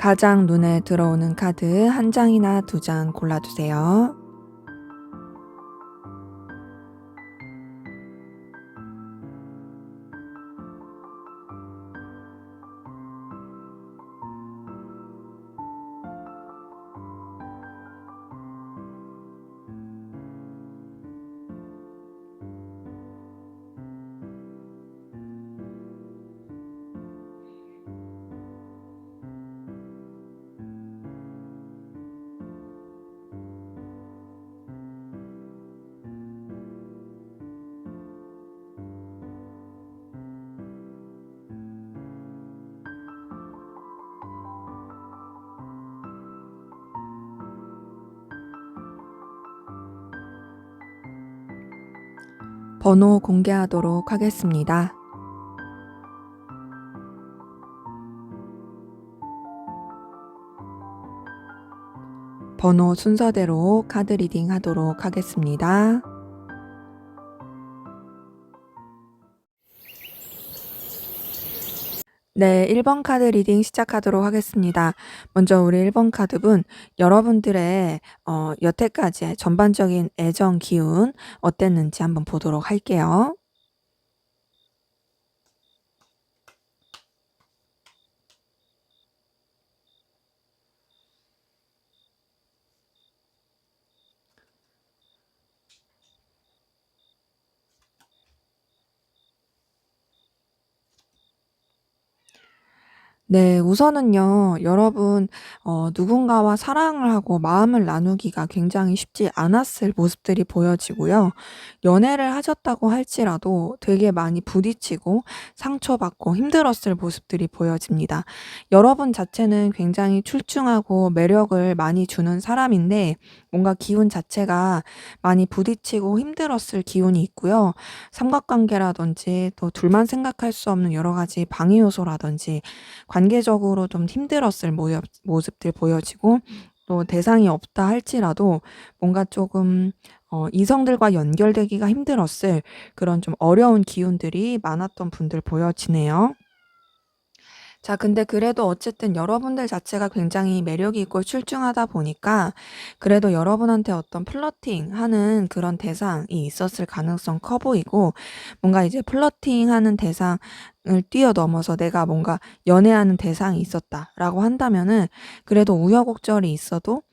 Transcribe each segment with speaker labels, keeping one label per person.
Speaker 1: 가장 눈에 들어오는 카드 한 장이나 두 장 골라주세요. 번호 공개하도록 하겠습니다. 번호 순서대로 카드 리딩 하도록 하겠습니다. 네, 1번 카드 리딩 시작하도록 하겠습니다. 먼저 우리 1번 카드분, 여러분들의 여태까지의 전반적인 애정 기운 어땠는지 한번 보도록 할게요. 네. 우선은요. 여러분 누군가와 사랑을 하고 마음을 나누기가 굉장히 쉽지 않았을 모습들이 보여지고요. 연애를 하셨다고 할지라도 되게 많이 부딪히고 상처받고 힘들었을 모습들이 보여집니다. 여러분 자체는 굉장히 출중하고 매력을 많이 주는 사람인데 뭔가 기운 자체가 많이 부딪히고 힘들었을 기운이 있고요. 삼각관계라든지 또 둘만 생각할 수 없는 여러 가지 방해 요소라든지 관계적으로 좀 힘들었을 모습들 보여지고 또 대상이 없다 할지라도 뭔가 조금 이성들과 연결되기가 힘들었을 그런 좀 어려운 기운들이 많았던 분들 보여지네요. 자, 근데 그래도 어쨌든 여러분들 자체가 굉장히 매력이 있고 출중하다 보니까 그래도 여러분한테 어떤 플러팅하는 그런 대상이 있었을 가능성 커 보이고 뭔가 이제 플러팅하는 대상을 뛰어넘어서 내가 뭔가 연애하는 대상이 있었다라고 한다면은 그래도 우여곡절이 있어도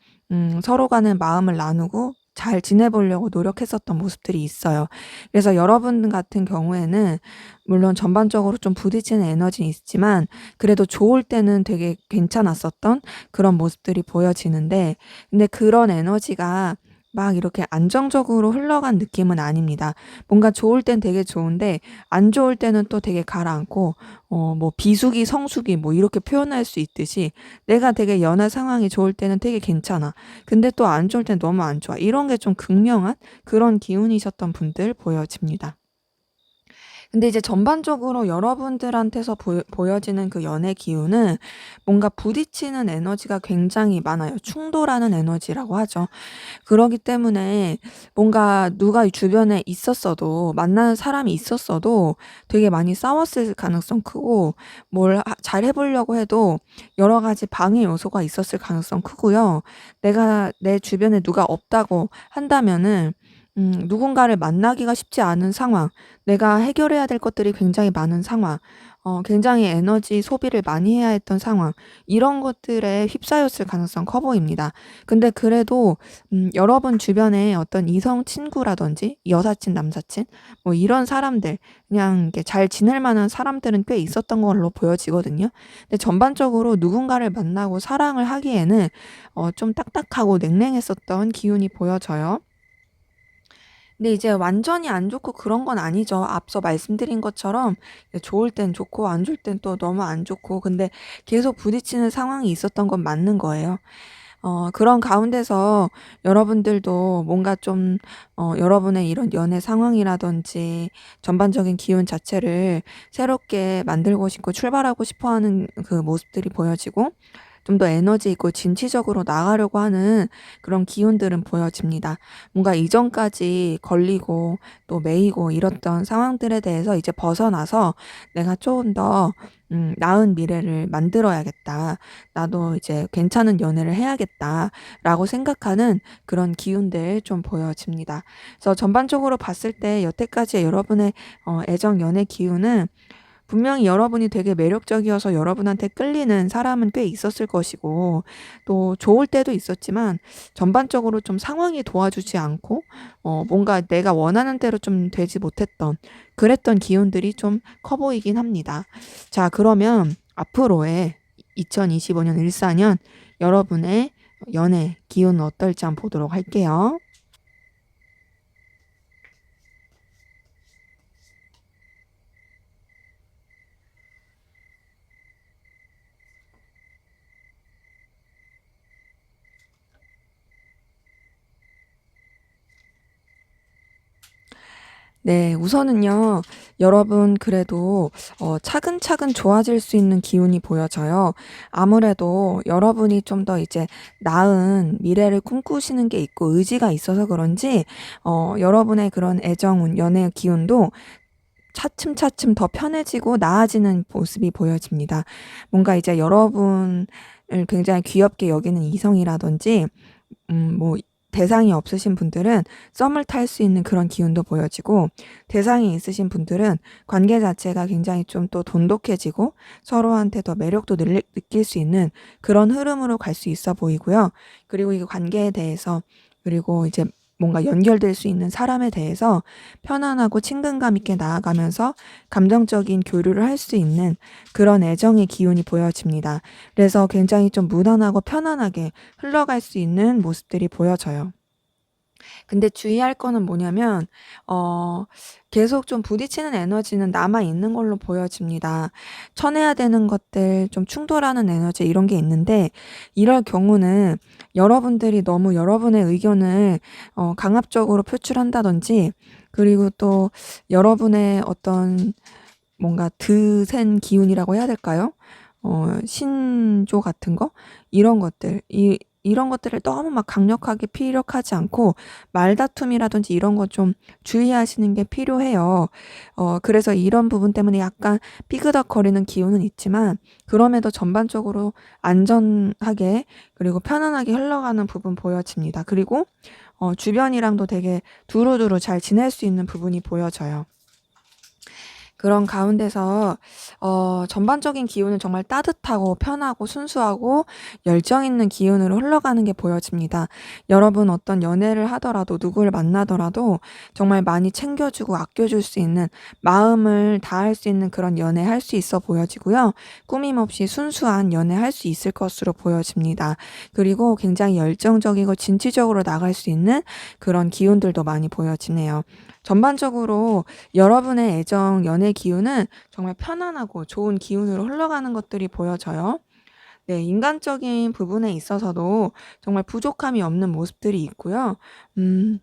Speaker 1: 서로 간의 마음을 나누고 잘 지내보려고 노력했었던 모습들이 있어요. 그래서 여러분 같은 경우에는 물론 전반적으로 좀 부딪히는 에너지는 있지만 그래도 좋을 때는 되게 괜찮았었던 그런 모습들이 보여지는데 근데 그런 에너지가 막 이렇게 안정적으로 흘러간 느낌은 아닙니다. 뭔가 좋을 땐 되게 좋은데 안 좋을 때는 또 되게 가라앉고 뭐 비수기, 성수기 뭐 이렇게 표현할 수 있듯이 내가 되게 연애 상황이 좋을 때는 되게 괜찮아. 근데 또 안 좋을 땐 너무 안 좋아. 이런 게 좀 극명한 그런 기운이셨던 분들 보여집니다. 근데 이제 전반적으로 여러분들한테서 보여지는 그 연애 기운은 뭔가 부딪히는 에너지가 굉장히 많아요. 충돌하는 에너지라고 하죠. 그러기 때문에 뭔가 누가 이 주변에 있었어도 만나는 사람이 있었어도 되게 많이 싸웠을 가능성 크고 뭘 잘 해보려고 해도 여러 가지 방해 요소가 있었을 가능성 크고요. 내가 내 주변에 누가 없다고 한다면은 누군가를 만나기가 쉽지 않은 상황, 내가 해결해야 될 것들이 굉장히 많은 상황, 굉장히 에너지 소비를 많이 해야 했던 상황, 이런 것들에 휩싸였을 가능성 커 보입니다. 근데 그래도 여러분 주변에 어떤 이성 친구라든지 여사친, 남사친 뭐 이런 사람들 그냥 이렇게 잘 지낼 만한 사람들은 꽤 있었던 걸로 보여지거든요. 근데 전반적으로 누군가를 만나고 사랑을 하기에는 좀 딱딱하고 냉랭했었던 기운이 보여져요. 근데 이제 완전히 안 좋고 그런 건 아니죠. 앞서 말씀드린 것처럼 좋을 땐 좋고 안 좋을 땐 또 너무 안 좋고 근데 계속 부딪히는 상황이 있었던 건 맞는 거예요. 그런 가운데서 여러분들도 뭔가 좀 여러분의 이런 연애 상황이라든지 전반적인 기운 자체를 새롭게 만들고 싶고 출발하고 싶어 하는 그 모습들이 보여지고 좀 더 에너지 있고 진취적으로 나가려고 하는 그런 기운들은 보여집니다. 뭔가 이전까지 걸리고 또 매이고 이랬던 상황들에 대해서 이제 벗어나서 내가 조금 더 나은 미래를 만들어야겠다. 나도 이제 괜찮은 연애를 해야겠다라고 생각하는 그런 기운들 좀 보여집니다. 그래서 전반적으로 봤을 때 여태까지 여러분의 애정 연애 기운은 분명히 여러분이 되게 매력적이어서 여러분한테 끌리는 사람은 꽤 있었을 것이고 또 좋을 때도 있었지만 전반적으로 좀 상황이 도와주지 않고 뭔가 내가 원하는 대로 좀 되지 못했던 그랬던 기운들이 좀 커 보이긴 합니다. 자, 그러면 앞으로의 2025년 14년 여러분의 연애 기운은 어떨지 한번 보도록 할게요. 네, 우선은요, 여러분 그래도 차근차근 좋아질 수 있는 기운이 보여져요. 아무래도 여러분이 좀 더 이제 나은 미래를 꿈꾸시는 게 있고 의지가 있어서 그런지 여러분의 그런 애정운, 연애 기운도 차츰차츰 더 편해지고 나아지는 모습이 보여집니다. 뭔가 이제 여러분을 굉장히 귀엽게 여기는 이성이라든지 뭐 대상이 없으신 분들은 썸을 탈 수 있는 그런 기운도 보여지고 대상이 있으신 분들은 관계 자체가 굉장히 좀 또 돈독해지고 서로한테 더 매력도 느낄 수 있는 그런 흐름으로 갈 수 있어 보이고요. 그리고 이 관계에 대해서 그리고 이제 뭔가 연결될 수 있는 사람에 대해서 편안하고 친근감 있게 나아가면서 감정적인 교류를 할 수 있는 그런 애정의 기운이 보여집니다. 그래서 굉장히 좀 무난하고 편안하게 흘러갈 수 있는 모습들이 보여져요. 근데 주의할 거는 뭐냐면 계속 좀 부딪히는 에너지는 남아 있는 걸로 보여집니다. 쳐내야 되는 것들, 좀 충돌하는 에너지 이런 게 있는데 이럴 경우는 여러분들이 너무 여러분의 의견을 강압적으로 표출한다든지 그리고 또 여러분의 어떤 뭔가 드센 기운이라고 해야 될까요? 신조 같은 거? 이런 것들. 이런 것들을 너무 막 강력하게 피력하지 않고 말다툼이라든지 이런 거 좀 주의하시는 게 필요해요. 그래서 이런 부분 때문에 약간 삐그덕거리는 기운은 있지만 그럼에도 전반적으로 안전하게 그리고 편안하게 흘러가는 부분 보여집니다. 그리고 주변이랑도 되게 두루두루 잘 지낼 수 있는 부분이 보여져요. 그런 가운데서 전반적인 기운은 정말 따뜻하고 편하고 순수하고 열정 있는 기운으로 흘러가는 게 보여집니다. 여러분 어떤 연애를 하더라도 누구를 만나더라도 정말 많이 챙겨주고 아껴줄 수 있는 마음을 다할 수 있는 그런 연애 할 수 있어 보여지고요. 꾸밈없이 순수한 연애 할 수 있을 것으로 보여집니다. 그리고 굉장히 열정적이고 진취적으로 나갈 수 있는 그런 기운들도 많이 보여지네요. 전반적으로 여러분의 애정, 연애 기운은 정말 편안하고 좋은 기운으로 흘러가는 것들이 보여져요. 네, 인간적인 부분에 있어서도 정말 부족함이 없는 모습들이 있고요. 음,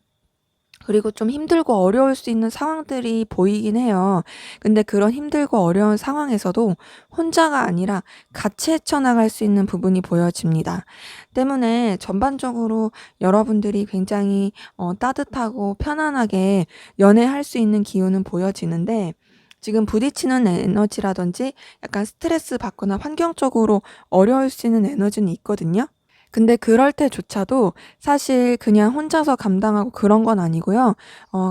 Speaker 1: 그리고 좀 힘들고 어려울 수 있는 상황들이 보이긴 해요. 근데 그런 힘들고 어려운 상황에서도 혼자가 아니라 같이 헤쳐나갈 수 있는 부분이 보여집니다. 때문에 전반적으로 여러분들이 굉장히 따뜻하고 편안하게 연애할 수 있는 기운은 보여지는데 지금 부딪히는 에너지라든지 약간 스트레스 받거나 환경적으로 어려울 수 있는 에너지는 있거든요. 근데 그럴 때조차도 사실 그냥 혼자서 감당하고 그런 건 아니고요.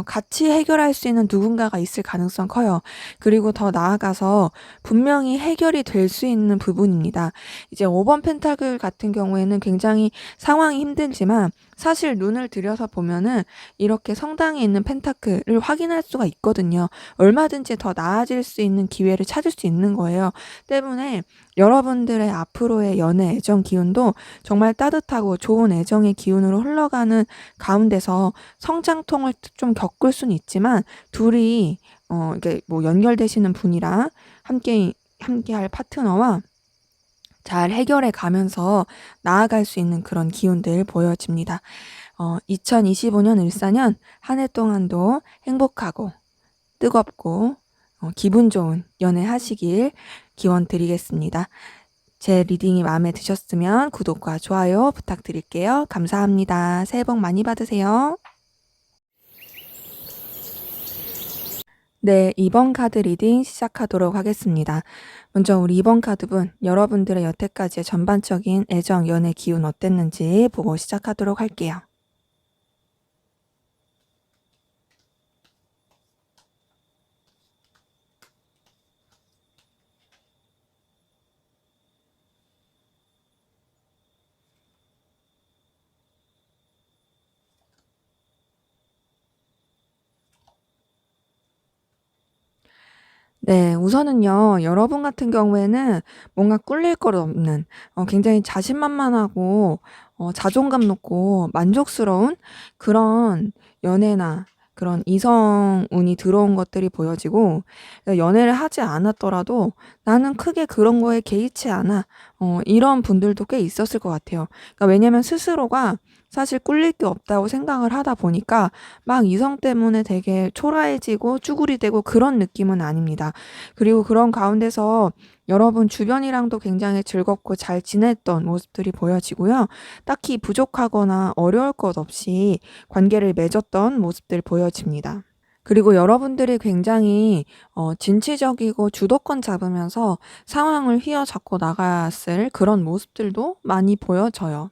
Speaker 1: 같이 해결할 수 있는 누군가가 있을 가능성 커요. 그리고 더 나아가서 분명히 해결이 될 수 있는 부분입니다. 이제 5번 펜타클 같은 경우에는 굉장히 상황이 힘들지만 사실 눈을 들여서 보면은 이렇게 성당에 있는 펜타클을 확인할 수가 있거든요. 얼마든지 더 나아질 수 있는 기회를 찾을 수 있는 거예요. 때문에 여러분들의 앞으로의 연애 애정 기운도 정말 따뜻하고 좋은 애정의 기운으로 흘러가는 가운데서 성장통을 좀 겪을 수는 있지만 둘이 이게 뭐 연결되시는 분이랑 함께할 파트너와 잘 해결해 가면서 나아갈 수 있는 그런 기운들 보여집니다. 2025년 14년 한 해 동안도 행복하고 뜨겁고 기분 좋은 연애 하시길 기원 드리겠습니다. 제 리딩이 마음에 드셨으면 구독과 좋아요 부탁드릴게요. 감사합니다. 새해 복 많이 받으세요. 네, 2번 카드 리딩 시작하도록 하겠습니다. 먼저 우리 2번 카드분, 여러분들의 여태까지의 전반적인 애정, 연애 기운 어땠는지 보고 시작하도록 할게요. 네. 우선은요. 여러분 같은 경우에는 뭔가 꿀릴 것 없는 굉장히 자신만만하고 자존감 높고 만족스러운 그런 연애나 그런 이성운이 들어온 것들이 보여지고, 연애를 하지 않았더라도 '나는 크게 그런 거에 개의치 않아.' 이런 분들도 꽤 있었을 것 같아요. 그러니까 왜냐면 스스로가 사실 꿀릴 게 없다고 생각을 하다 보니까 막 이성 때문에 되게 초라해지고 쭈구리되고 그런 느낌은 아닙니다. 그리고 그런 가운데서 여러분 주변이랑도 굉장히 즐겁고 잘 지냈던 모습들이 보여지고요. 딱히 부족하거나 어려울 것 없이 관계를 맺었던 모습들 보여집니다. 그리고 여러분들이 굉장히 진취적이고 주도권 잡으면서 상황을 휘어잡고 나갔을 그런 모습들도 많이 보여져요.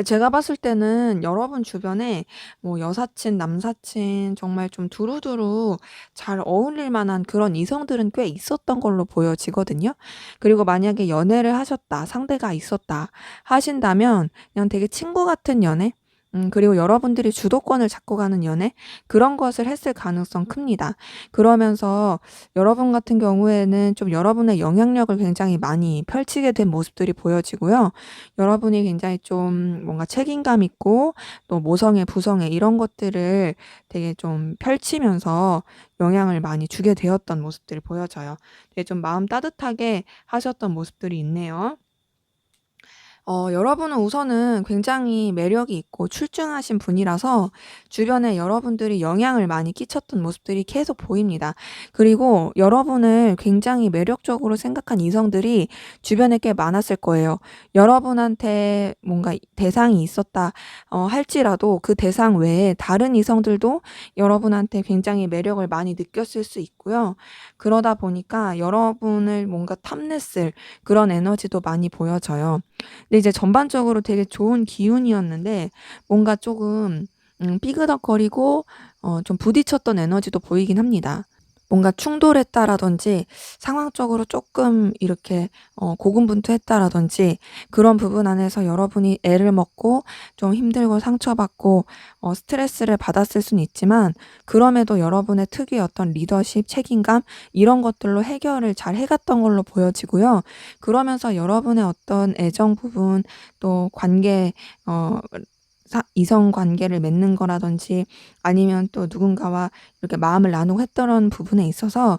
Speaker 1: 제가 봤을 때는 여러분 주변에 뭐 여사친, 남사친 정말 좀 두루두루 잘 어울릴 만한 그런 이성들은 꽤 있었던 걸로 보여지거든요. 그리고 만약에 연애를 하셨다, 상대가 있었다 하신다면 그냥 되게 친구 같은 연애? 그리고 여러분들이 주도권을 잡고 가는 연애? 그런 것을 했을 가능성 큽니다. 그러면서 여러분 같은 경우에는 좀 여러분의 영향력을 굉장히 많이 펼치게 된 모습들이 보여지고요. 여러분이 굉장히 좀 뭔가 책임감 있고 또 모성애, 부성애 이런 것들을 되게 좀 펼치면서 영향을 많이 주게 되었던 모습들이 보여져요. 되게 좀 마음 따뜻하게 하셨던 모습들이 있네요. 여러분은 우선은 굉장히 매력이 있고 출중하신 분이라서 주변에 여러분들이 영향을 많이 끼쳤던 모습들이 계속 보입니다. 그리고 여러분을 굉장히 매력적으로 생각한 이성들이 주변에 꽤 많았을 거예요. 여러분한테 뭔가 대상이 있었다 할지라도 그 대상 외에 다른 이성들도 여러분한테 굉장히 매력을 많이 느꼈을 수 있고요. 그러다 보니까 여러분을 뭔가 탐냈을 그런 에너지도 많이 보여져요. 근데 이제 전반적으로 되게 좋은 기운이었는데 뭔가 조금 삐그덕거리고 좀 부딪혔던 에너지도 보이긴 합니다. 뭔가 충돌했다라든지 상황적으로 조금 이렇게 고군분투했다라든지 그런 부분 안에서 여러분이 애를 먹고 좀 힘들고 상처받고 스트레스를 받았을 수는 있지만, 그럼에도 여러분의 특유의 어떤 리더십, 책임감 이런 것들로 해결을 잘 해 갔던 걸로 보여지고요. 그러면서 여러분의 어떤 애정 부분 또 관계 어 이성 관계를 맺는 거라든지 아니면 또 누군가와 이렇게 마음을 나누고 했던 부분에 있어서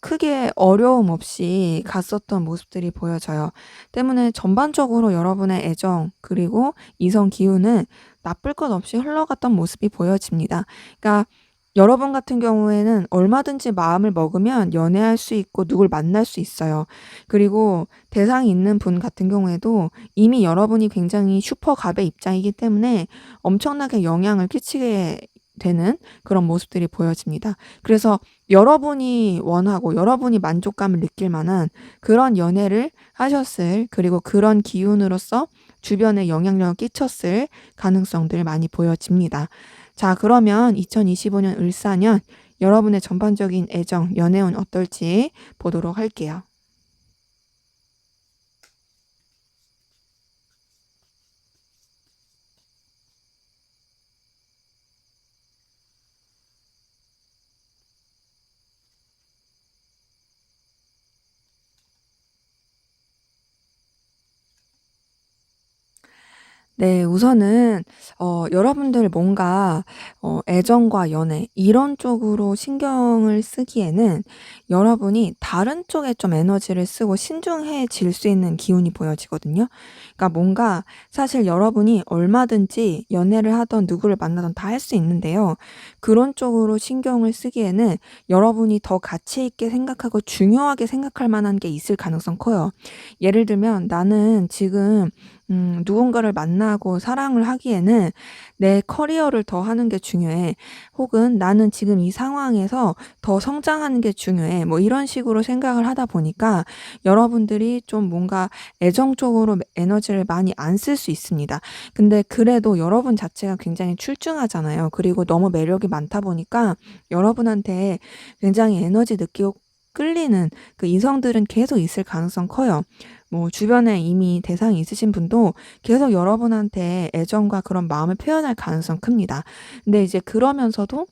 Speaker 1: 크게 어려움 없이 갔었던 모습들이 보여져요. 때문에 전반적으로 여러분의 애정 그리고 이성 기운은 나쁠 것 없이 흘러갔던 모습이 보여집니다. 그러니까 여러분 같은 경우에는 얼마든지 마음을 먹으면 연애할 수 있고 누굴 만날 수 있어요. 그리고 대상이 있는 분 같은 경우에도 이미 여러분이 굉장히 슈퍼갑의 입장이기 때문에 엄청나게 영향을 끼치게 되는 그런 모습들이 보여집니다. 그래서 여러분이 원하고 여러분이 만족감을 느낄 만한 그런 연애를 하셨을, 그리고 그런 기운으로서 주변에 영향력을 끼쳤을 가능성들 많이 보여집니다. 자, 그러면 2025년 을사년 여러분의 전반적인 애정, 연애운 어떨지 보도록 할게요. 네. 우선은 여러분들 뭔가 애정과 연애 이런 쪽으로 신경을 쓰기에는 여러분이 다른 쪽에 좀 에너지를 쓰고 신중해질 수 있는 기운이 보여지거든요. 그러니까 뭔가 사실 여러분이 얼마든지 연애를 하든 누구를 만나든 다 할 수 있는데요. 그런 쪽으로 신경을 쓰기에는 여러분이 더 가치 있게 생각하고 중요하게 생각할 만한 게 있을 가능성 커요. 예를 들면 '나는 지금 누군가를 만나고 사랑을 하기에는 내 커리어를 더 하는 게 중요해.' 혹은 '나는 지금 이 상황에서 더 성장하는 게 중요해.' 뭐 이런 식으로 생각을 하다 보니까 여러분들이 좀 뭔가 애정적으로 에너지를 많이 안 쓸 수 있습니다. 근데 그래도 여러분 자체가 굉장히 출중하잖아요. 그리고 너무 매력이 많다 보니까 여러분한테 굉장히 에너지 느끼고 끌리는 그 이성들은 계속 있을 가능성 커요. 뭐 주변에 이미 대상이 있으신 분도 계속 여러분한테 애정과 그런 마음을 표현할 가능성 큽니다. 근데 이제 그러면서도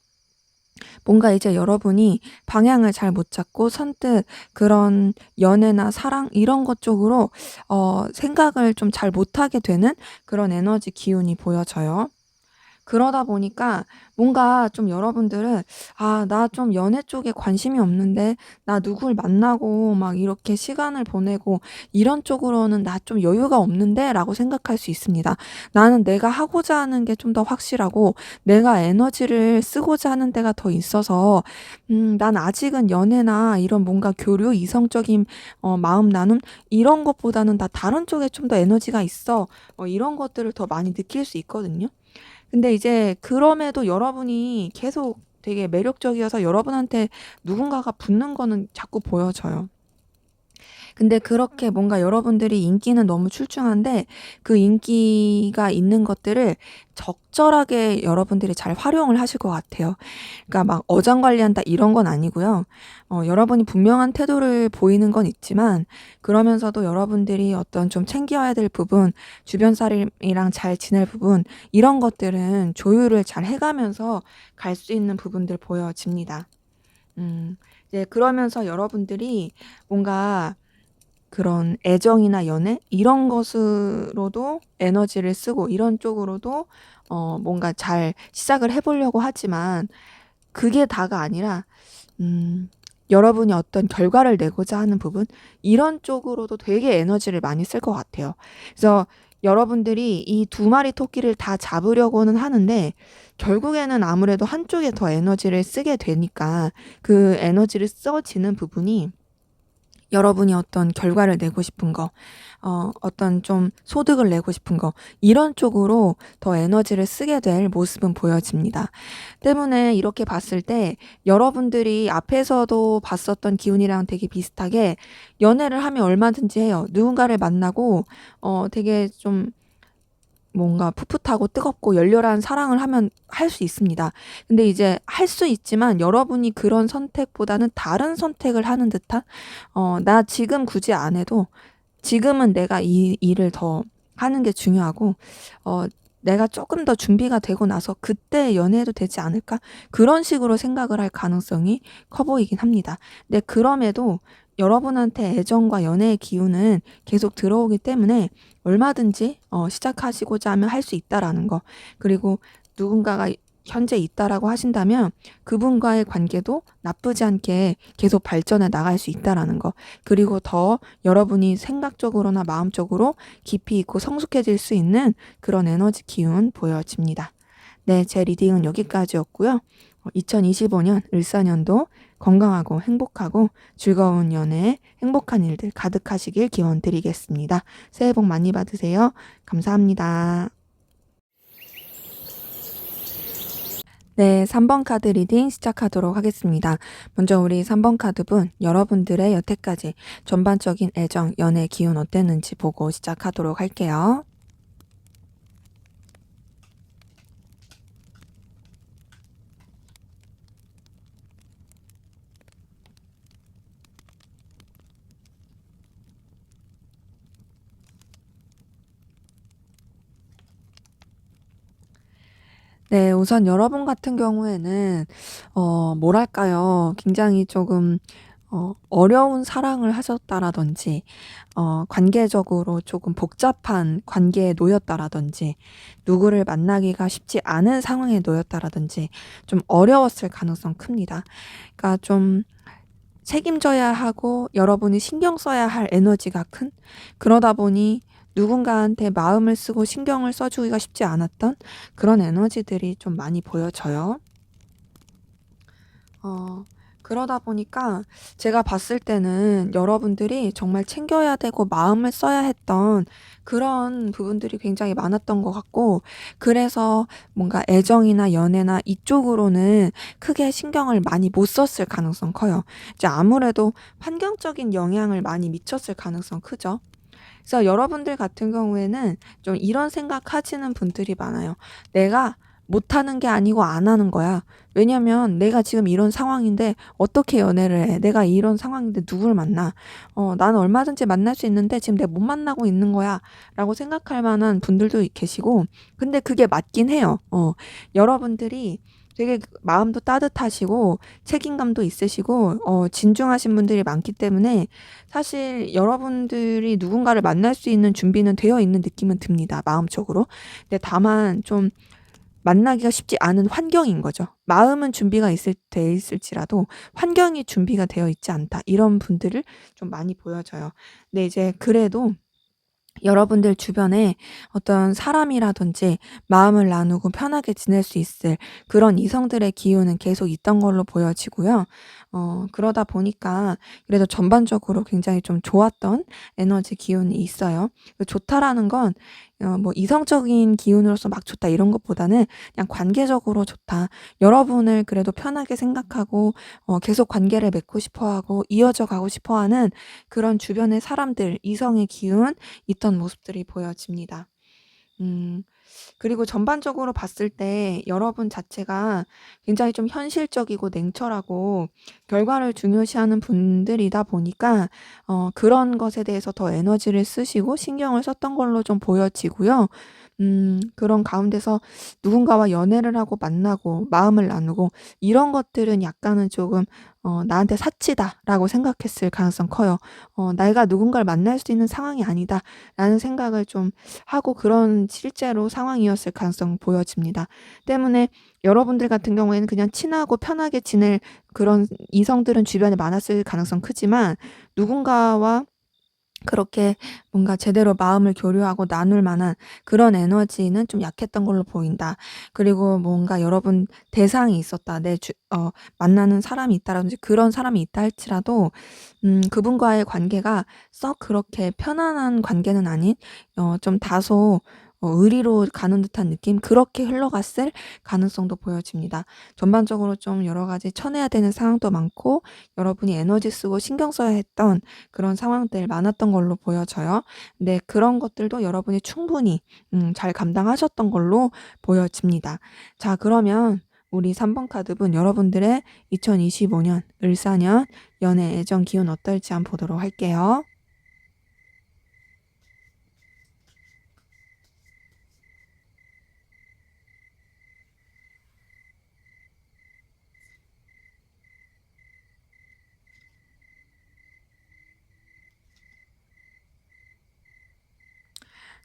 Speaker 1: 뭔가 이제 여러분이 방향을 잘 못 잡고 선뜻 그런 연애나 사랑 이런 것 쪽으로 생각을 좀 잘 못하게 되는 그런 에너지 기운이 보여져요. 그러다 보니까 뭔가 좀 여러분들은 '아 나 좀 연애 쪽에 관심이 없는데. 나 누굴 만나고 막 이렇게 시간을 보내고 이런 쪽으로는 나 좀 여유가 없는데.'라고 생각할 수 있습니다. 나는 내가 하고자 하는 게 좀 더 확실하고 내가 에너지를 쓰고자 하는 데가 더 있어서 '난 아직은 연애나 이런 뭔가 교류, 이성적인 마음 나눔 이런 것보다는 나 다른 쪽에 좀 더 에너지가 있어.' 이런 것들을 더 많이 느낄 수 있거든요. 근데 이제 그럼에도 여러분이 계속 되게 매력적이어서 여러분한테 누군가가 붙는 거는 자꾸 보여져요. 근데 그렇게 뭔가 여러분들이 인기는 너무 출중한데 그 인기가 있는 것들을 적절하게 여러분들이 잘 활용을 하실 것 같아요. 그러니까 막 어장관리한다 이런 건 아니고요. 여러분이 분명한 태도를 보이는 건 있지만 그러면서도 여러분들이 어떤 좀 챙겨야 될 부분, 주변 사람이랑 잘 지낼 부분 이런 것들은 조율을 잘 해 가면서 갈 수 있는 부분들 보여집니다. 음. 이제 그러면서 여러분들이 뭔가 그런 애정이나 연애 이런 것으로도 에너지를 쓰고 이런 쪽으로도 뭔가 잘 시작을 해 보려고 하지만 그게 다가 아니라 음 여러분이 어떤 결과를 내고자 하는 부분 이런 쪽으로도 되게 에너지를 많이 쓸 것 같아요. 그래서 여러분들이 이 두 마리 토끼를 다 잡으려고는 하는데 결국에는 아무래도 한쪽에 더 에너지를 쓰게 되니까 그 에너지를 써지는 부분이 여러분이 어떤 결과를 내고 싶은 거 어떤 좀 소득을 내고 싶은 거 이런 쪽으로 더 에너지를 쓰게 될 모습은 보여집니다. 때문에 이렇게 봤을 때 여러분들이 앞에서도 봤었던 기운이랑 되게 비슷하게 연애를 하면 얼마든지 해요. 누군가를 만나고 되게 좀 뭔가 풋풋하고 뜨겁고 열렬한 사랑을 하면 할 수 있습니다. 근데 이제 할 수 있지만 여러분이 그런 선택보다는 다른 선택을 하는 듯한 '나 지금 굳이 안 해도 지금은 내가 이 일을 더 하는 게 중요하고 어 내가 쪼끔 더 준비가 되고 나서 그때 연애해도 되지 않을까?' 그런 식으로 생각을 할 가능성이 커 보이긴 합니다. 근데 그럼에도 여러분한테 애정과 연애의 기운은 계속 들어오기 때문에 얼마든지 시작하시고자 하면 할 수 있다라는 거 그리고 누군가가 현재 있다라고 하신다면 그분과의 관계도 나쁘지 않게 계속 발전해 나갈 수 있다라는 거 그리고 더 여러분이 생각적으로나 마음적으로 깊이 있고 성숙해질 수 있는 그런 에너지 기운 보여집니다. 네. 제 리딩은 여기까지였고요. 2025년 을사년도 건강하고 행복하고 즐거운 연애, 행복한 일들 가득하시길 기원 드리겠습니다. 새해 복 많이 받으세요. 감사합니다. 네. 3번 카드 리딩 시작하도록 하겠습니다. 먼저 우리 3번 카드분 여러분들의 여태까지 전반적인 애정, 연애 기운 어땠는지 보고 시작하도록 할게요. 네. 우선 여러분 같은 경우에는 뭐랄까요. 굉장히 조금 어려운 사랑을 하셨다라든지 관계적으로 조금 복잡한 관계에 놓였다라든지 누구를 만나기가 쉽지 않은 상황에 놓였다라든지 좀 어려웠을 가능성 큽니다. 그러니까 좀 책임져야 하고 여러분이 신경 써야 할 에너지가 큰, 그러다 보니 누군가한테 마음을 쓰고 신경을 써주기가 쉽지 않았던 그런 에너지들이 좀 많이 보여져요. 어, 그러다 보니까 제가 봤을 때는 여러분들이 정말 챙겨야 되고 마음을 써야 했던 그런 부분들이 굉장히 많았던 것 같고, 그래서 뭔가 애정이나 연애나 이쪽으로는 크게 신경을 많이 못 썼을 가능성 커요. 이제 아무래도 환경적인 영향을 많이 미쳤을 가능성 크죠. 그래서 여러분들 같은 경우에는 좀 이런 생각하시는 분들이 많아요. 내가 못하는 게 아니고 안 하는 거야. 왜냐면 내가 지금 이런 상황인데 어떻게 연애를 해? 내가 이런 상황인데 누굴 만나? 나는 얼마든지 만날 수 있는데 지금 내가 못 만나고 있는 거야. 라고 생각할 만한 분들도 계시고, 근데 그게 맞긴 해요. 여러분들이 되게 마음도 따뜻하시고 책임감도 있으시고 진중하신 분들이 많기 때문에 사실 여러분들이 누군가를 만날 수 있는 준비는 되어 있는 느낌은 듭니다. 마음적으로. 근데 다만 좀 만나기가 쉽지 않은 환경인 거죠. 마음은 준비가 돼 있을지라도 환경이 준비가 되어 있지 않다. 이런 분들을 좀 많이 보여져요. 근데 이제 그래도 여러분들 주변에 어떤 사람이라든지 마음을 나누고 편하게 지낼 수 있을 그런 이성들의 기운은 계속 있던 걸로 보여지고요. 그러다 보니까 그래도 전반적으로 굉장히 좀 좋았던 에너지 기운이 있어요. 그 좋다라는 건 뭐 이성적인 기운으로서 막 좋다 이런 것보다는 그냥 관계적으로 좋다. 여러분을 그래도 편하게 생각하고 계속 관계를 맺고 싶어하고 이어져 가고 싶어하는 그런 주변의 사람들, 이성의 기운 있던 모습들이 보여집니다. 음. 그리고 전반적으로 봤을 때 여러분 자체가 굉장히 좀 현실적이고 냉철하고 결과를 중요시하는 분들이다 보니까 그런 것에 대해서 더 에너지를 쓰시고 신경을 썼던 걸로 좀 보여지고요. 그런 가운데서 누군가와 연애를 하고 만나고 마음을 나누고 이런 것들은 약간은 조금 '나한테 사치다.'라고 생각했을 가능성 커요. '내가 누군가를 만날 수 있는 상황이 아니다.'라는 생각을 좀 하고 그런 실제로 상황이었을 가능성 보여집니다. 때문에 여러분들 같은 경우에는 그냥 친하고 편하게 지낼 그런 이성들은 주변에 많았을 가능성 크지만, 누군가와 그렇게 뭔가 제대로 마음을 교류하고 나눌 만한 그런 에너지는 좀 약했던 걸로 보인다. 그리고 뭔가 여러분 대상이 있었다. 만나는 사람이 있다라든지 그런 사람이 있다 할지라도 그분과의 관계가 썩 그렇게 편안한 관계는 아닌 좀 다소 의리로 가는 듯한 느낌? 그렇게 흘러갔을 가능성도 보여집니다. 전반적으로 좀 여러 가지 쳐내야 되는 상황도 많고 여러분이 에너지 쓰고 신경 써야 했던 그런 상황들 많았던 걸로 보여져요. 근데 그런 것들도 여러분이 충분히 잘 감당하셨던 걸로 보여집니다. 자, 그러면 우리 3번 카드분 여러분들의 2025년 을사년 연애 애정 기운 어떨지 한번 보도록 할게요.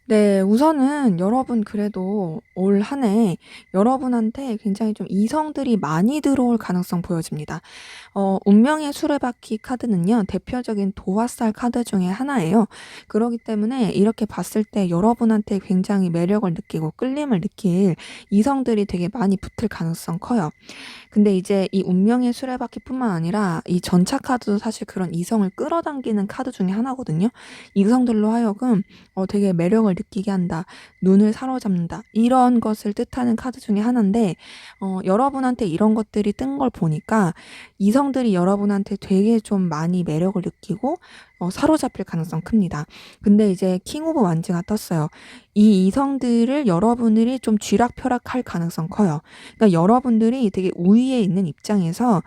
Speaker 1: 네. 우선은 여러분 그래도 올 한 해 여러분한테 굉장히 좀 이성들이 많이 들어올 가능성 보여집니다. 운명의 수레바퀴 카드는요, 대표적인 도화살 카드 중에 하나예요. 그러기 때문에 이렇게 봤을 때 여러분한테 굉장히 매력을 느끼고 끌림을 느낄 이성들이 되게 많이 붙을 가능성 커요. 근데 이제 이 운명의 수레바퀴뿐만 아니라 이 전차 카드도 사실 그런 이성을 끌어당기는 카드 중에 하나거든요. 이성들로 하여금 되게 매력을 느끼게 한다. 눈을 사로잡는다. 이런 것을 뜻하는 카드 중에 하나인데, 여러분한테 이런 것들이 뜬 걸 보니까 이성들이 여러분한테 되게 좀 많이 매력을 느끼고 사로잡힐 가능성 큽니다. 근데 이제 킹 오브 완즈가 떴어요. 이 이성들을 여러분들이 좀 쥐락펴락할 가능성 커요. 그러니까 여러분들이 되게 우위에 있는 입장에서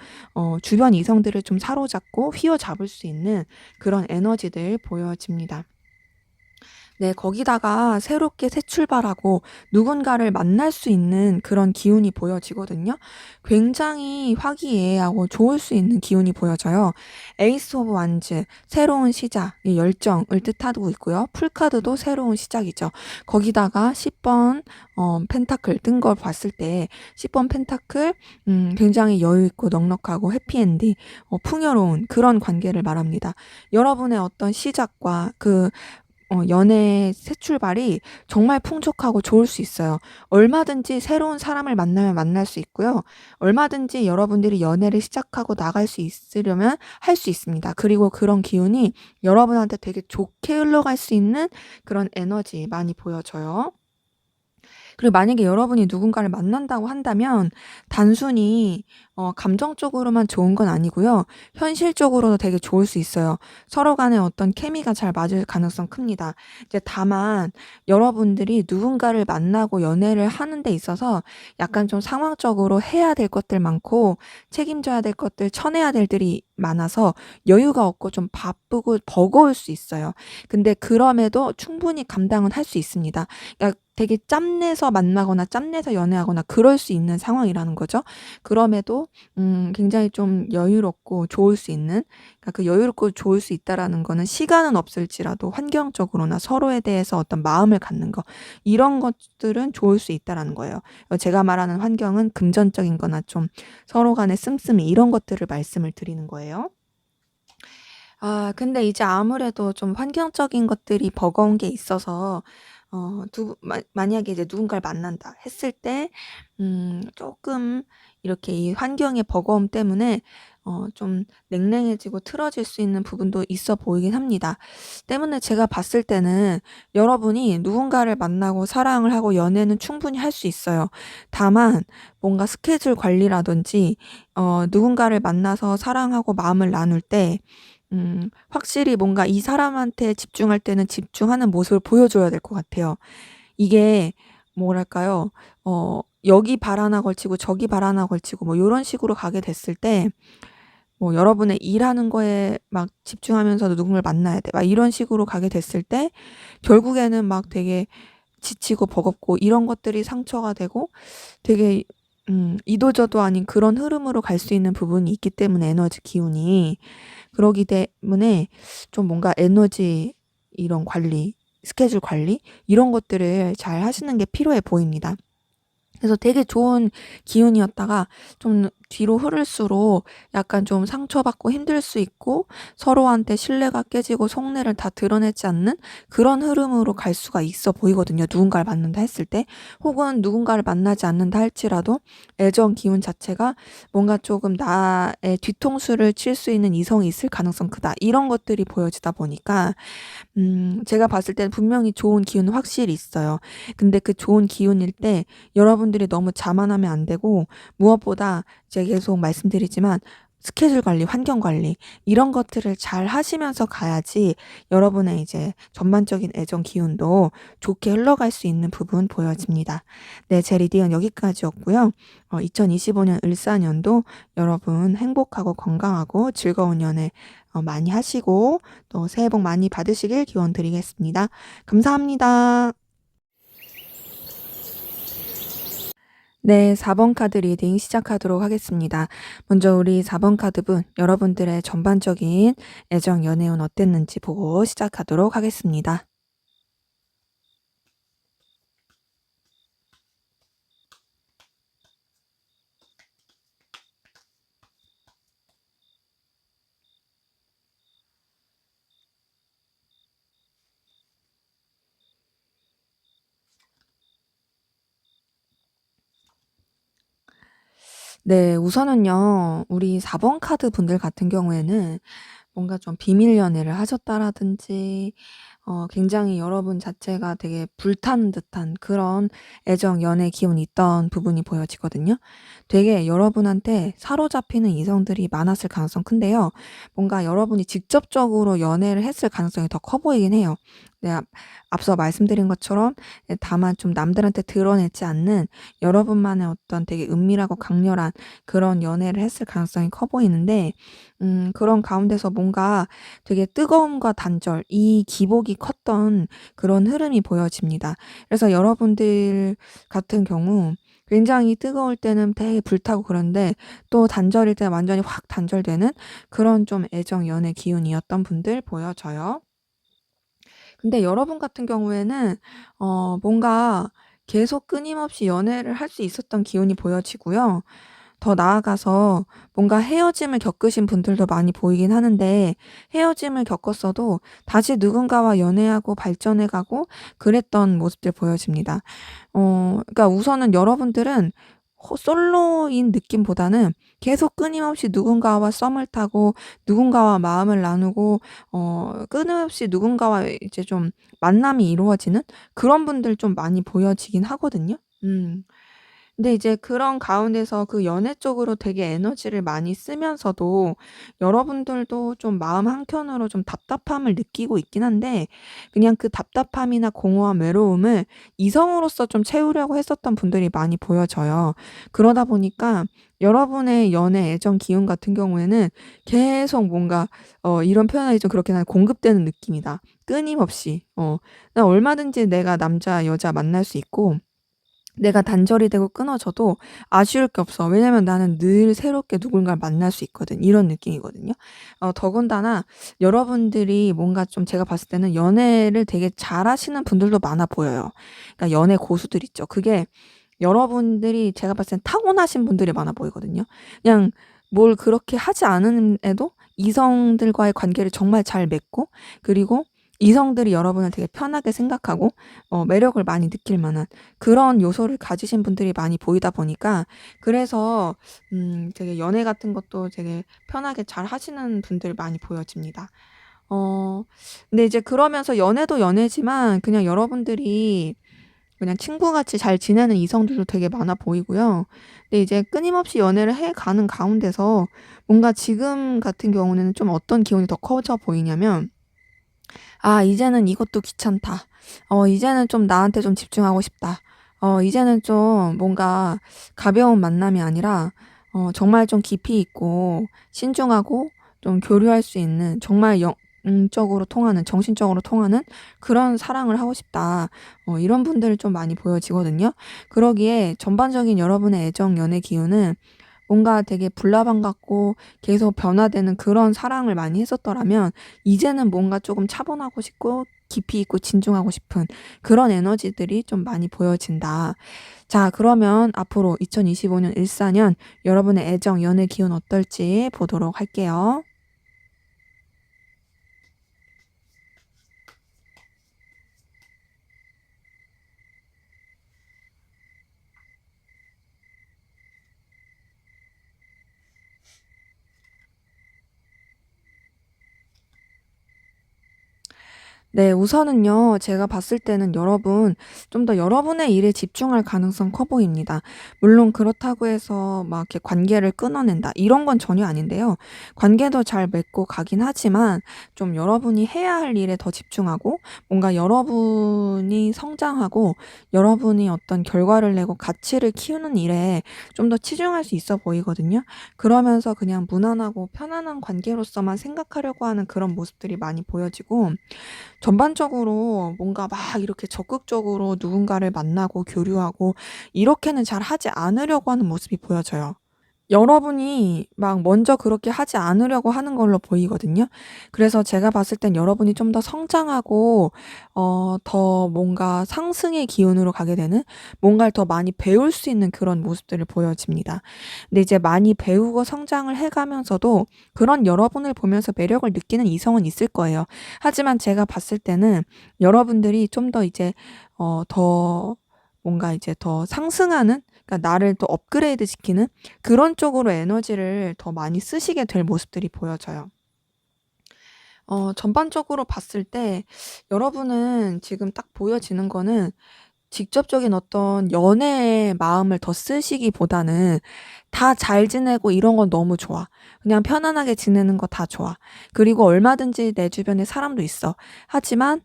Speaker 1: 주변 이성들을 좀 사로잡고 휘어잡을 수 있는 그런 에너지들 보여집니다. 네, 거기다가 새롭게 새 출발하고 누군가를 만날 수 있는 그런 기운이 보여지거든요. 굉장히 화기애애하고 좋을 수 있는 기운이 보여져요. 에이스 오브 완즈, 새로운 시작, 이 열정을 뜻하고 있고요. 풀카드도 새로운 시작이죠. 거기다가 10번 펜타클 뜬 걸 봤을 때 10번 펜타클 굉장히 여유 있고 넉넉하고 해피엔딩, 풍요로운 그런 관계를 말합니다. 여러분의 어떤 시작과 연애의 새 출발이 정말 풍족하고 좋을 수 있어요. 얼마든지 새로운 사람을 만나면 만날 수 있고요. 얼마든지 여러분들이 연애를 시작하고 나갈 수 있으려면 할 수 있습니다. 그리고 그런 기운이 여러분한테 되게 좋게 흘러갈 수 있는 그런 에너지 많이 보여져요. 그리고 만약에 여러분이 누군가를 만난다고 한다면 단순히 감정적으로만 좋은 건 아니고요. 현실적으로도 되게 좋을 수 있어요. 서로 간에 어떤 케미가 잘 맞을 가능성 큽니다. 이제 다만 여러분들이 누군가를 만나고 연애를 하는 데 있어서 약간 좀 상황적으로 해야 될 것들 많고 책임져야 될 것들, 쳐내야 될 들이 많아서 여유가 없고 좀 바쁘고 버거울 수 있어요. 근데 그럼에도 충분히 감당은 할 수 있습니다. 그러니까 되게 짬내서 만나거나 짬내서 연애하거나 그럴 수 있는 상황이라는 거죠. 그럼에도 굉장히 좀 여유롭고 좋을 수 있는, 그러니까 그 여유롭고 좋을 수 있다라는 거는 시간은 없을지라도 환경적으로나 서로에 대해서 어떤 마음을 갖는 거, 이런 것들은 좋을 수 있다라는 거예요. 제가 말하는 환경은 금전적인 거나 좀 서로 간의 씀씀이 이런 것들을 말씀을 드리는 거예요. 근데 이제 아무래도 좀 환경적인 것들이 버거운 게 있어서 만약에 이제 누군가를 만난다 했을 때 조금 이렇게 이 환경의 버거움 때문에 좀 냉랭해지고 틀어질 수 있는 부분도 있어 보이긴 합니다. 때문에 제가 봤을 때는 여러분이 누군가를 만나고 사랑을 하고 연애는 충분히 할 수 있어요. 다만 뭔가 스케줄 관리라든지 누군가를 만나서 사랑하고 마음을 나눌 때 확실히 뭔가 이 사람한테 집중할 때는 집중하는 모습을 보여줘야 될 것 같아요. 이게 뭐랄까요? 여기 발 하나 걸치고 저기 발 하나 걸치고 뭐 요런 식으로 가게 됐을 때 뭐 여러분의 일하는 거에 막 집중하면서도 누군가를 만나야 돼. 막 이런 식으로 가게 됐을 때 결국에는 막 되게 지치고 버겁고 이런 것들이 상처가 되고 되게 이도저도 아닌 그런 흐름으로 갈 수 있는 부분이 있기 때문에 에너지 기운이. 그러기 때문에 좀 뭔가 에너지 이런 관리, 스케줄 관리 이런 것들을 잘 하시는 게 필요해 보입니다. 그래서 되게 좋은 기운이었다가 좀 뒤로 흐를수록 약간 좀 상처받고 힘들 수 있고 서로한테 신뢰가 깨지고 속내를 다 드러내지 않는 그런 흐름으로 갈 수가 있어 보이거든요. 누군가를 만난다 했을 때. 혹은 누군가를 만나지 않는다 할지라도 애정 기운 자체가 뭔가 조금 나의 뒤통수를 칠 수 있는 이성이 있을 가능성 크다. 이런 것들이 보여지다 보니까 제가 봤을 때는 분명히 좋은 기운은 확실히 있어요. 근데 그 좋은 기운일 때 여러분들이 너무 자만하면 안 되고 무엇보다 제가 계속 말씀드리지만 스케줄 관리, 환경 관리 이런 것들을 잘 하시면서 가야지 여러분의 이제 전반적인 애정 기운도 좋게 흘러갈 수 있는 부분 보여집니다. 네, 제 리딩은 여기까지였고요. 2025년 을사년도 여러분 행복하고 건강하고 즐거운 연애 많이 하시고 또 새해 복 많이 받으시길 기원 드리겠습니다. 감사합니다. 네, 4번 카드 리딩 시작하도록 하겠습니다. 먼저 우리 4번 카드분, 여러분들의 전반적인 애정 연애운 어땠는지 보고 시작하도록 하겠습니다. 네, 우선은요, 우리 4번 카드 분들 같은 경우에는 뭔가 좀 비밀 연애를 하셨다라든지 굉장히 여러분 자체가 되게 불타는 듯한 그런 애정, 연애 기운이 있던 부분이 보여지거든요. 되게 여러분한테 사로잡히는 이성들이 많았을 가능성 큰데요. 뭔가 여러분이 직접적으로 연애를 했을 가능성이 더 커 보이긴 해요. 네, 앞서 말씀드린 것처럼 다만 좀 남들한테 드러내지 않는 여러분만의 어떤 되게 은밀하고 강렬한 그런 연애를 했을 가능성이 커 보이는데 그런 가운데서 뭔가 되게 뜨거움과 단절 이 기복이 컸던 그런 흐름이 보여집니다. 그래서 여러분들 같은 경우 굉장히 뜨거울 때는 되게 불타고 그런데 또 단절일 때 완전히 확 단절되는 그런 좀 애정 연애 기운이었던 분들 보여져요. 근데 여러분 같은 경우에는 뭔가 계속 끊임없이 연애를 할 수 있었던 기운이 보여지고요. 더 나아가서 뭔가 헤어짐을 겪으신 분들도 많이 보이긴 하는데 헤어짐을 겪었어도 다시 누군가와 연애하고 발전해 가고 그랬던 모습들 보여집니다. 그러니까 우선은 여러분들은 솔로인 느낌보다는 계속 끊임없이 누군가와 썸을 타고 누군가와 마음을 나누고 끊임없이 누군가와 이제 좀 만남이 이루어지는 그런 분들 좀 많이 보여지긴 하거든요. 음. 근데 이제 그런 가운데서 그 연애 쪽으로 되게 에너지를 많이 쓰면서도 여러분들도 좀 마음 한켠으로 좀 답답함을 느끼고 있긴 한데 그냥 그 답답함이나 공허함, 외로움을 이성으로서 좀 채우려고 했었던 분들이 많이 보여져요. 그러다 보니까 여러분의 연애 애정 기운 같은 경우에는 계속 뭔가 이런 표현하기 좀 그렇긴 한데 공급되는 느낌이다. 끊임없이. 나 얼마든지 내가 남자, 여자 만날 수 있고 내가 단절이 되고 끊어져도 아쉬울 게 없어. 왜냐면 나는 늘 새롭게 누군가를 만날 수 있거든. 이런 느낌이거든요. 더군다나 여러분들이 뭔가 좀 제가 봤을 때는 연애를 되게 잘하시는 분들도 많아 보여요. 그러니까 연애 고수들 있죠. 그게 여러분들이 제가 봤을 땐 타고나신 분들이 많아 보이거든요. 그냥 뭘 그렇게 하지 않음에도 이성들과의 관계를 정말 잘 맺고 그리고 이성들이 여러분을 되게 편하게 생각하고 매력을 많이 느낄 만한 그런 요소를 가지신 분들이 많이 보이다 보니까 그래서 되게 연애 같은 것도 되게 편하게 잘 하시는 분들 많이 보여집니다. 어 근데 이제 그러면서 연애도 연애지만 그냥 여러분들이 그냥 친구같이 잘 지내는 이성들도 되게 많아 보이고요. 근데 이제 끊임없이 연애를 해 가는 가운데서 뭔가 지금 같은 경우에는 좀 어떤 기운이 더 커져 보이냐면 '아 이제는 이것도 귀찮다. 이제는 좀 나한테 좀 집중하고 싶다. 이제는 좀 뭔가 가벼운 만남이 아니라 정말 좀 깊이 있고 신중하고 좀 교류할 수 있는 정말 영적으로 통하는 정신적으로 통하는 그런 사랑을 하고 싶다.' 이런 분들 좀 많이 보여지거든요. 그러기에 전반적인 여러분의 애정 연애 기운은 뭔가 되게 불나방 같고 계속 변화되는 그런 사랑을 많이 했었더라면 이제는 뭔가 조금 차분하고 싶고 깊이 있고 진중하고 싶은 그런 에너지들이 좀 많이 보여진다. 자, 그러면 앞으로 2025년 일사년 여러분의 애정 연애 기운 어떨지 보도록 할게요. 네. 우선은요. 제가 봤을 때는 여러분 좀 더 여러분의 일에 집중할 가능성 커 보입니다. 물론 그렇다고 해서 막 이렇게 관계를 끊어낸다 이런 건 전혀 아닌데요. 관계도 잘 맺고 가긴 하지만 좀 여러분이 해야 할 일에 더 집중하고 뭔가 여러분이 성장하고 여러분이 어떤 결과를 내고 가치를 키우는 일에 좀 더 치중할 수 있어 보이거든요. 그러면서 그냥 무난하고 편안한 관계로서만 생각하려고 하는 그런 모습들이 많이 보여지고 전반적으로 뭔가 막 이렇게 적극적으로 누군가를 만나고 교류하고 이렇게는 잘 하지 않으려고 하는 모습이 보여져요. 여러분이 막 먼저 그렇게 하지 않으려고 하는 걸로 보이거든요. 그래서 제가 봤을 땐 여러분이 좀 더 성장하고 더 뭔가 상승의 기운으로 가게 되는 뭔가를 더 많이 배울 수 있는 그런 모습들을 보여집니다. 근데 이제 많이 배우고 성장을 해 가면서도 그런 여러분을 보면서 매력을 느끼는 이성은 있을 거예요. 하지만 제가 봤을 때는 여러분들이 좀 더 이제 더 뭔가 이제 더 상승하는 그러니까 나를 더 업그레이드 시키는 그런 쪽으로 에너지를 더 많이 쓰시게 될 모습들이 보여져요. 전반적으로 봤을 때 여러분은 지금 딱 보여지는 거는 직접적인 어떤 연애의 마음을 더 쓰시기보다는 다 잘 지내고 이런 건 너무 좋아. 그냥 편안하게 지내는 거 다 좋아. 그리고 얼마든지 내 주변에 사람도 있어. 하지만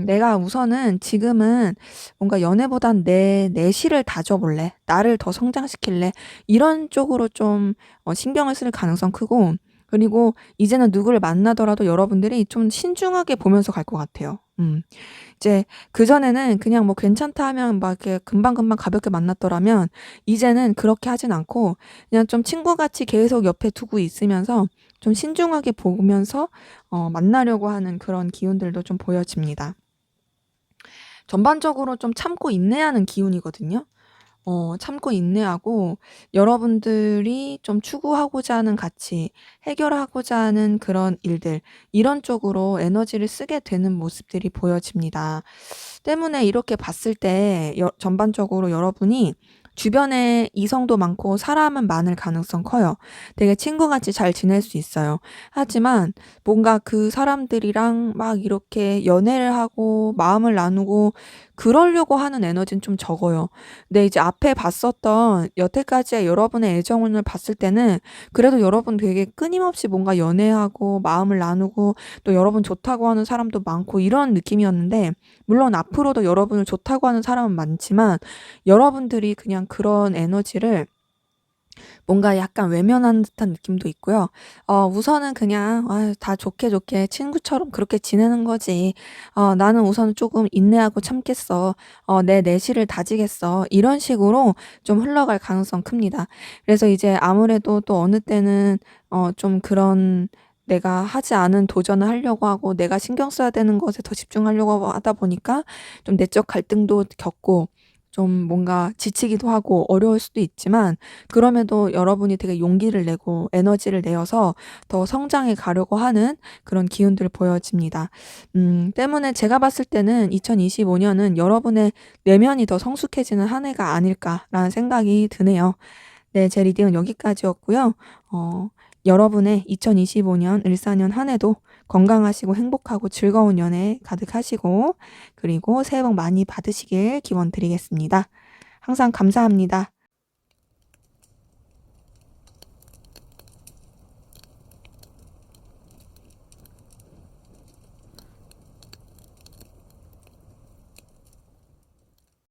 Speaker 1: 내가 우선은 지금은 뭔가 연애보단 내 내실을 다져 볼래. 나를 더 성장시킬래. 이런 쪽으로 좀 신경을 쓸 가능성 크고 그리고 이제는 누구를 만나더라도 여러분들이 좀 신중하게 보면서 갈 것 같아요. 이제 그전에는 그냥 뭐 괜찮다 하면 막 이렇게 금방금방 가볍게 만났더라면 이제는 그렇게 하진 않고 그냥 좀 친구같이 계속 옆에 두고 있으면서 좀 신중하게 보면서 만나려고 하는 그런 기운들도 좀 보여집니다. 전반적으로 좀 참고 인내하는 기운이거든요. 참고 인내하고 여러분들이 좀 추구하고자 하는 가치, 해결하고자 하는 그런 일들, 이런 쪽으로 에너지를 쓰게 되는 모습들이 보여집니다. 때문에 이렇게 봤을 때 전반적으로 여러분이 주변에 이성도 많고 사람은 많을 가능성 커요. 되게 친구같이 잘 지낼 수 있어요. 하지만 뭔가 그 사람들이랑 막 이렇게 연애를 하고 마음을 나누고 그러려고 하는 에너지는 좀 적어요. 근데 이제 앞에 봤었던 여태까지의 여러분의 애정운을 봤을 때는 그래도 여러분 되게 끊임없이 뭔가 연애하고 마음을 나누고 또 여러분 좋다고 하는 사람도 많고 이런 느낌이었는데, 물론 앞으로도 여러분을 좋다고 하는 사람은 많지만 여러분들이 그냥 그런 에너지를 뭔가 약간 외면하는 듯한 느낌도 있고요. 우선은 그냥 '아 다 좋게 좋게 친구처럼 그렇게 지내는 거지. 나는 우선은 쪼금 인내하고 참겠어. 내 내실을 다지겠어.' 이런 식으로 좀 흘러갈 가능성 큽니다. 그래서 이제 아무래도 또 어느 때는 좀 그런 내가 하지 않은 도전을 하려고 하고 내가 신경 써야 되는 것에 더 집중하려고 하다 보니까 좀 내적 갈등도 겪고 좀 뭔가 지치기도 하고 어려울 수도 있지만, 그럼에도 여러분이 되게 용기를 내고 에너지를 내어서 더 성장해 가려고 하는 그런 기운들 보여집니다. 때문에 제가 봤을 때는 2025 년은 여러분의 내면이 더 성숙해지는 한 해가 아닐까라는 생각이 드네요. 네, 제 리딩은 여기까지였고요. 여러분의 2025년 을사년 한 해도 건강하시고 행복하고 즐거운 연애 가득하시고, 그리고 새해 복 많이 받으시길 기원 드리겠습니다. 항상 감사합니다.